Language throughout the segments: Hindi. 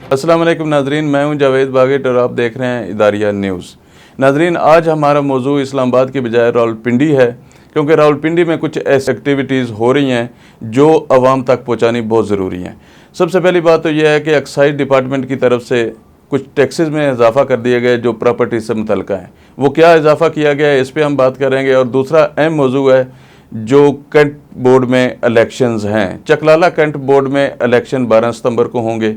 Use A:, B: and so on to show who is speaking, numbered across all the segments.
A: अस्सलाम वालेकुम नाजरीन, मैं हूं जावेद बागेट और आप देख रहे हैं इदारिया न्यूज़। नाजरीन, आज हमारा मौजू इस्लामाबाद की बजाय रावलपिंडी है, क्योंकि रावलपिंडी में कुछ ऐसी एक्टिविटीज़ हो रही हैं जो आवाम तक पहुंचानी बहुत ज़रूरी हैं। सबसे पहली बात तो यह है कि एक्साइज डिपार्टमेंट की तरफ से कुछ टैक्सेस में इजाफा कर दिए गए जो प्रॉपर्टी से मुतल्लिक़ हैं। वो क्या इजाफा किया गया है, इस पर हम बात करेंगे। और दूसरा अहम मौजू है जो कैंट बोर्ड में इलेक्शंस हैं। चकलाला कैंट बोर्ड में इलेक्शन 12 सितंबर को होंगे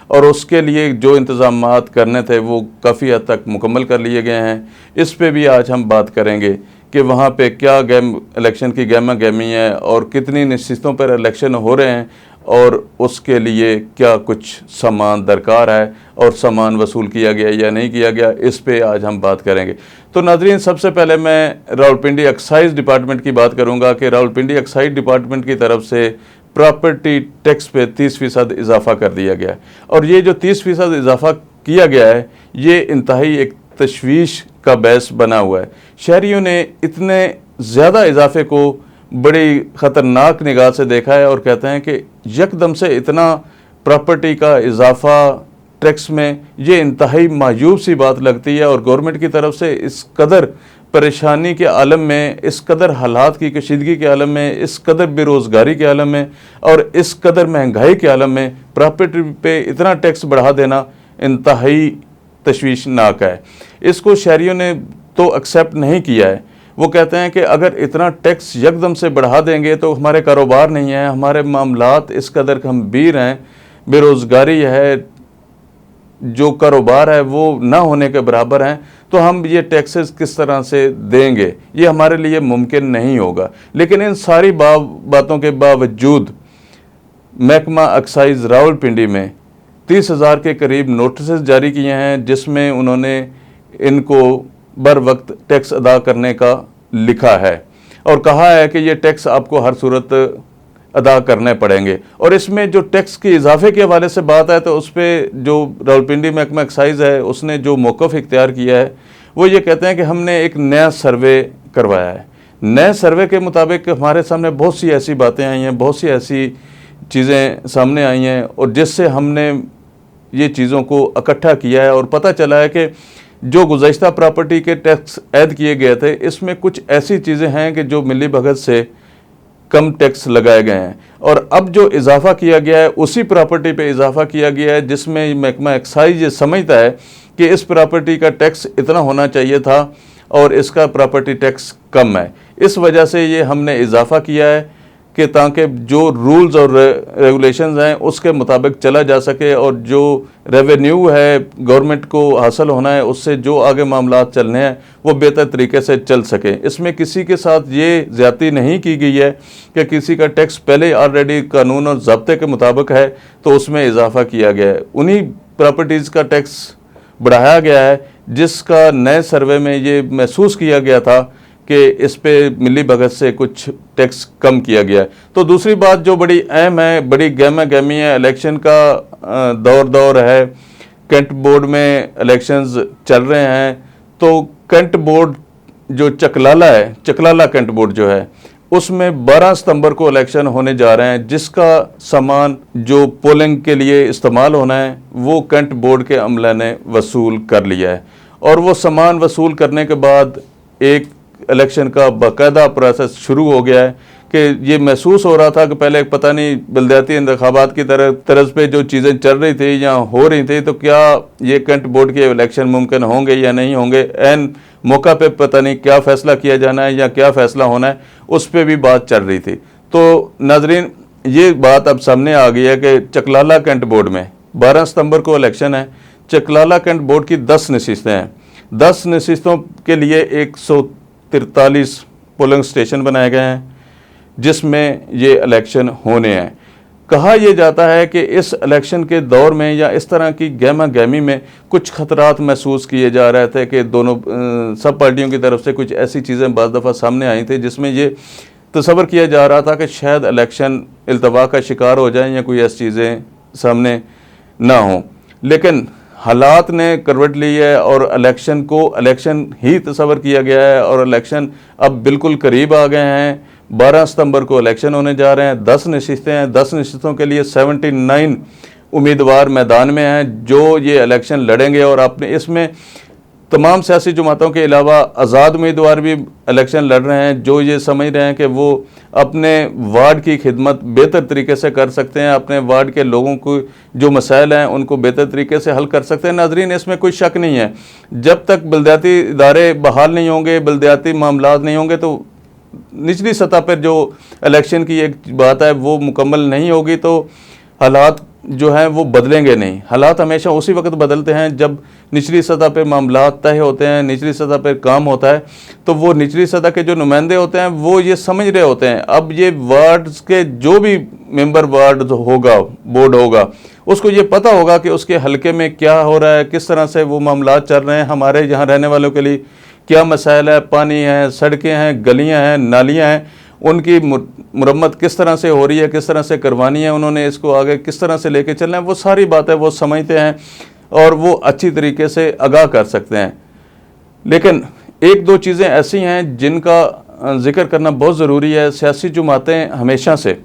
A: और उसके लिए जो इंतज़ामात करने थे वो काफ़ी हद तक मुकम्मल कर लिए गए हैं। इस पे भी आज हम बात करेंगे कि वहाँ पे क्या इलेक्शन की गहमा गहमी है और कितनी नशिस्तों पर इलेक्शन हो रहे हैं और उसके लिए क्या कुछ सामान दरकार है और सामान वसूल किया गया या नहीं किया गया, इस पे आज हम बात करेंगे। तो नाजरीन, सबसे पहले मैं रावलपिंडी एक्साइज डिपार्टमेंट की बात करूँगा कि रावलपिंडी एक्साइज डिपार्टमेंट की तरफ से प्रॉपर्टी टैक्स पे 30% इजाफा कर दिया गया है। और ये जो 30% इजाफा किया गया है ये इंतहाई एक तशवीश का बहस बना हुआ है। शहरियों ने इतने ज़्यादा इजाफे को बड़ी ख़तरनाक निगाह से देखा है और कहते हैं कि यकदम से इतना प्रॉपर्टी का इजाफा टैक्स में, ये इंतहाई मायूब सी बात लगती है। और गवर्नमेंट की तरफ से इस कदर परेशानी के आलम में, इस कदर हालात की कशीदगी के आलम में, इस कदर बेरोज़गारी के आलम में और इस कदर महंगाई के आलम में प्रॉपर्टी पे इतना टैक्स बढ़ा देना इंतहाई तशवीशनाक है। इसको शहरियों ने तो एक्सेप्ट नहीं किया है। वो कहते हैं कि अगर इतना टैक्स यकदम से बढ़ा देंगे तो हमारे कारोबार नहीं है, हमारे मामलात इस कदर गंभीर हैं, बेरोज़गारी है, जो कारोबार है वो ना होने के बराबर हैं, तो हम ये टैक्सेस किस तरह से देंगे, ये हमारे लिए मुमकिन नहीं होगा। लेकिन इन सारी बातों के बावजूद महकमा एक्साइज रावलपिंडी में 30,000 के करीब नोटिस जारी किए हैं, जिसमें उन्होंने इनको बर वक्त टैक्स अदा करने का लिखा है और कहा है कि ये टैक्स आपको हर सूरत अदा करने पड़ेंगे। और इसमें जो टैक्स के इजाफे के हवाले से बात है तो उस पर जो रावलपिंडी महकमा एक्साइज है उसने जो मौक़िफ़ इख्तियार किया है वो ये कहते हैं कि हमने एक नया सर्वे करवाया है। नए सर्वे के मुताबिक हमारे सामने बहुत सी ऐसी बातें आई हैं, बहुत सी ऐसी चीज़ें सामने आई हैं और जिससे हमने ये चीज़ों को इकट्ठा किया है और पता चला है कि जो गुज़श्ता प्रॉपर्टी के टैक्स ऐड किए गए थे इसमें कुछ ऐसी चीज़ें हैं कि जो मिली भगत से कम टैक्स लगाए गए हैं। और अब जो इजाफा किया गया है उसी प्रॉपर्टी पे इजाफा किया गया है जिसमें महकमा एक्साइज ये समझता है कि इस प्रॉपर्टी का टैक्स इतना होना चाहिए था और इसका प्रॉपर्टी टैक्स कम है। इस वजह से ये हमने इजाफा किया है कि ताकि जो रूल्स और रेगुलेशंस हैं उसके मुताबिक चला जा सके और जो रेवेन्यू है गवर्नमेंट को हासिल होना है उससे जो आगे मामलात चलने हैं वो बेहतर तरीके से चल सके। इसमें किसी के साथ ये ज़्यादती नहीं की गई है कि किसी का टैक्स पहले ऑलरेडी कानून और ज़ब्ते के मुताबिक है तो उसमें इजाफा किया गया है। उन्हीं प्रॉपर्टीज़ का टैक्स बढ़ाया गया है जिसका नए सर्वे में ये महसूस किया गया था कि इस पे मिली भगत से कुछ टैक्स कम किया गया है। तो दूसरी बात जो बड़ी अहम है, बड़ी गहमा गहमी है, इलेक्शन का दौर है, कैंट बोर्ड में इलेक्शंस चल रहे हैं। तो कैंट बोर्ड जो चकलाला है, चकलाला कैंट बोर्ड जो है उसमें 12 सितंबर को इलेक्शन होने जा रहे हैं, जिसका सामान जो पोलिंग के लिए इस्तेमाल होना है वो कैंट बोर्ड के अमले ने वसूल कर लिया है। और वो सामान वसूल करने के बाद एक इलेक्शन का बाकायदा प्रोसेस शुरू हो गया है कि ये महसूस हो रहा था कि पहले पता नहीं बलदियाती इंतखाबात की तरफ पे जो चीज़ें चल रही थी या हो रही थी तो क्या ये कैंट बोर्ड के इलेक्शन मुमकिन होंगे या नहीं होंगे, एन मौका पे पता नहीं क्या फ़ैसला किया जाना है या क्या फ़ैसला होना है, उस पर भी बात चल रही थी। तो नाजरीन, ये बात अब सामने आ गई है कि चकलाला कैंट बोर्ड में 12 सितंबर को इलेक्शन है। चकलाला कैंट बोर्ड की 10 नशिस्तें हैं। 10 नशिस्तों के लिए 143 पोलिंग स्टेशन बनाए गए हैं जिसमें ये इलेक्शन होने हैं। कहा यह जाता है कि इस इलेक्शन के दौर में या इस तरह की गहमा गहमी में कुछ खतरात महसूस किए जा रहे थे कि दोनों सब पार्टियों की तरफ से कुछ ऐसी चीज़ें बाज़ दफ़ा सामने आई थी जिसमें ये तसव्वुर किया जा रहा था कि शायद इलेक्शन इल्तवा का शिकार हो जाए या कोई ऐसी चीज़ें सामने ना हों। लेकिन हालात ने करवट ली है और इलेक्शन को इलेक्शन ही तस्वर किया गया है और इलेक्शन अब बिल्कुल करीब आ गए हैं। 12 सितंबर को इलेक्शन होने जा रहे हैं। 10 नशिस्तें हैं। 10 नशिस्तों के लिए 79 उम्मीदवार मैदान में हैं जो ये इलेक्शन लड़ेंगे और अपने इसमें तमाम सियासी जमातों के अलावा आज़ाद उम्मीदवार भी इलेक्शन लड़ रहे हैं जो ये समझ रहे हैं कि वो अपने वार्ड की खिदमत बेहतर तरीके से कर सकते हैं, अपने वार्ड के लोगों को जो मसाइल हैं उनको बेहतर तरीके से हल कर सकते हैं। नाज़रीन, इसमें कोई शक नहीं है, जब तक बलदियाती इदारे बहाल नहीं होंगे, बलदियाती मामलात नहीं होंगे, तो निचली सतह पर जो इलेक्शन की एक बात है वो मुकम्मल नहीं होगी, तो हालात जो हैं वो बदलेंगे नहीं। हालात हमेशा उसी वक्त बदलते हैं जब निचली सतह पर मामलात तय होते हैं, निचली सतह पर काम होता है, तो वो निचली सतह के जो नुमाइंदे होते हैं वो ये समझ रहे होते हैं। अब ये वार्ड्स के जो भी मेंबर वार्ड होगा, बोर्ड होगा, उसको ये पता होगा कि उसके हलके में क्या हो रहा है, किस तरह से वो मामलात चल रहे हैं, हमारे यहाँ रहने वालों के लिए क्या मसाइल है, पानी है, सड़कें हैं, गलियाँ हैं, नालियाँ हैं, उनकी मुरम्मत किस तरह से हो रही है, किस तरह से करवानी है, उन्होंने इसको आगे किस तरह से लेके चलना है, वो सारी बातें वो समझते हैं और वो अच्छी तरीके से आगाह कर सकते हैं। लेकिन एक दो चीज़ें ऐसी हैं जिनका जिक्र करना बहुत ज़रूरी है। सियासी जमातें हमेशा से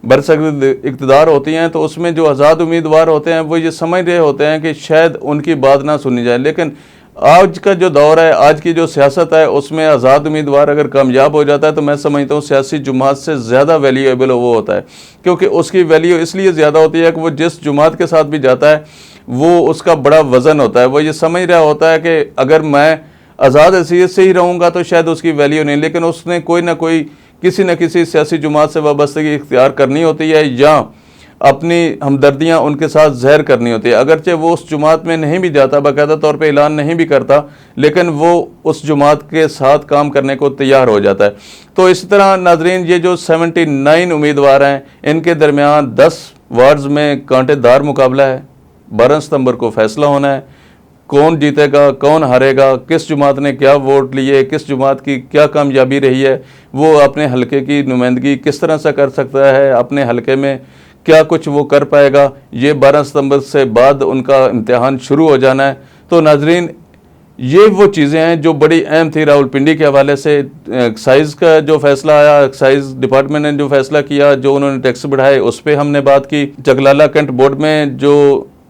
A: बरसगद इक़्तिदार होती हैं, तो उसमें जो आज़ाद उम्मीदवार होते हैं वो ये समझ रहे होते हैं कि शायद उनकी बात ना सुनी जाए। लेकिन आज का जो दौर है, आज की जो सियासत है, उसमें आज़ाद उम्मीदवार अगर कामयाब हो जाता है तो मैं समझता हूँ सियासी जमात से ज़्यादा वैल्यूएबल वो होता है, क्योंकि उसकी वैल्यू इसलिए ज़्यादा होती है कि वो जिस जमात के साथ भी जाता है वो उसका बड़ा वज़न होता है। वो ये समझ रहा होता है कि अगर मैं आज़ाद हैसियत से ही रहूँगा तो शायद उसकी वैल्यू नहीं, लेकिन उसने कोई ना कोई किसी न किसी सियासी जमात से वाबस्तगी इख्तियार करनी होती है या अपनी हमदर्दियाँ उनके साथ ज़हर करनी होती है। अगरचे वो उस जमात में नहीं भी जाता, बाकायदा तौर पे ऐलान नहीं भी करता, लेकिन वो उस जमात के साथ काम करने को तैयार हो जाता है। तो इस तरह नाजरीन, ये जो 79 उम्मीदवार हैं, इनके दरमियान 10 वार्ड्स में कांटेदार मुकाबला है। 12 सितंबर को फैसला होना है, कौन जीतेगा, कौन हारेगा, किस जमात ने क्या वोट लिए, किस जमात की क्या कामयाबी रही है, वो अपने हलके की नुमाइंदगी किस तरह से कर सकता है, अपने हलके में क्या कुछ वो कर पाएगा। ये 12 सितंबर से बाद उनका इम्तिहान शुरू हो जाना है। तो नाजरीन, ये वो चीज़ें हैं जो बड़ी अहम थी रावलपिंडी के हवाले से। एक्साइज़ का जो फैसला आया, एक्साइज़ डिपार्टमेंट ने जो फैसला किया, जो उन्होंने टैक्स बढ़ाए, उस पर हमने बात की। जगलाला कैंट बोर्ड में जो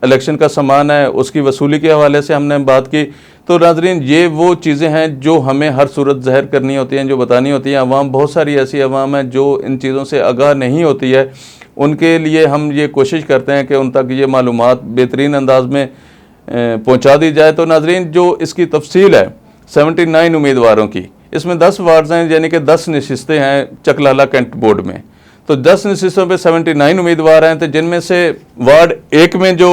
A: इलेक्शन का सामान है उसकी वसूली के हवाले से हमने बात की। तो नाजरीन, ये वो चीज़ें हैं जो हमें हर सूरत ज़हर करनी होती हैं, जो बतानी होती हैं। अवाम, बहुत सारी ऐसी अवाम है जो इन चीज़ों से आगाह नहीं होती है, उनके लिए हम ये कोशिश करते हैं कि उन तक ये मालूमात बेहतरीन अंदाज में पहुंचा दी जाए। तो नाजरीन, जो इसकी तफसील है 79 उम्मीदवारों की, इसमें 10 वार्ड्स हैं, यानी कि 10 नशिस्तें हैं चकलाला कैंट बोर्ड में। तो 10 नशिस्तों पे 79 उम्मीदवार हैं, तो जिनमें से वार्ड 1 में जो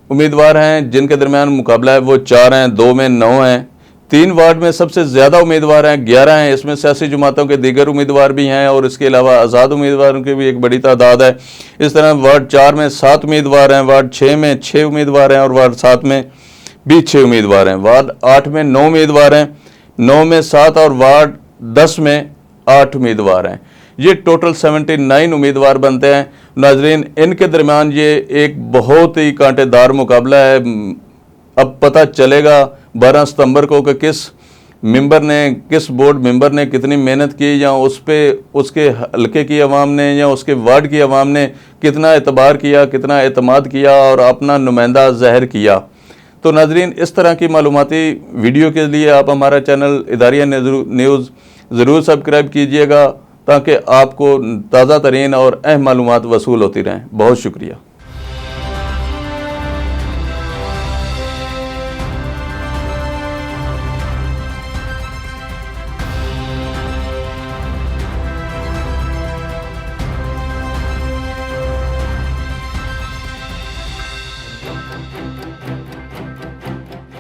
A: उम्मीदवार हैं जिनके दरमियान मुकाबला है वो 4 हैं, 2 में 9 हैं। 3 वार्ड में सबसे ज़्यादा उम्मीदवार हैं, 11 हैं। इसमें सियासी जमातों के दीगर उम्मीदवार भी हैं और इसके अलावा आज़ाद उम्मीदवारों की भी एक बड़ी तादाद है। इस तरह वार्ड 4 में 7 उम्मीदवार हैं, वार्ड 6 में 6 उम्मीदवार हैं और वार्ड 7 में भी 6 उम्मीदवार हैं। वार्ड 8 में 9 उम्मीदवार हैं, 9 में 7 और वार्ड 10 में 8 उम्मीदवार हैं। ये टोटल 79 उम्मीदवार बनते हैं। नाजरीन, इनके दरमियान ये एक बहुत ही कांटेदार मुकाबला है। अब पता चलेगा 12 सितंबर को कि किस मेंबर ने, किस बोर्ड मेंबर ने कितनी मेहनत की, या उस पे उसके हलके की आवाम ने या उसके वार्ड की आवाम ने कितना एतबार किया, कितना एतमाद किया और अपना नुमाइंदा ज़ाहिर किया। तो नाजरीन, इस तरह की मालूमाती वीडियो के लिए आप हमारा चैनल इदारिया न्यूज़ ज़रूर सब्सक्राइब कीजिएगा ताकि आपको ताज़ा तरीन और अहम मालूमात वसूल होती रहें। बहुत शुक्रिया।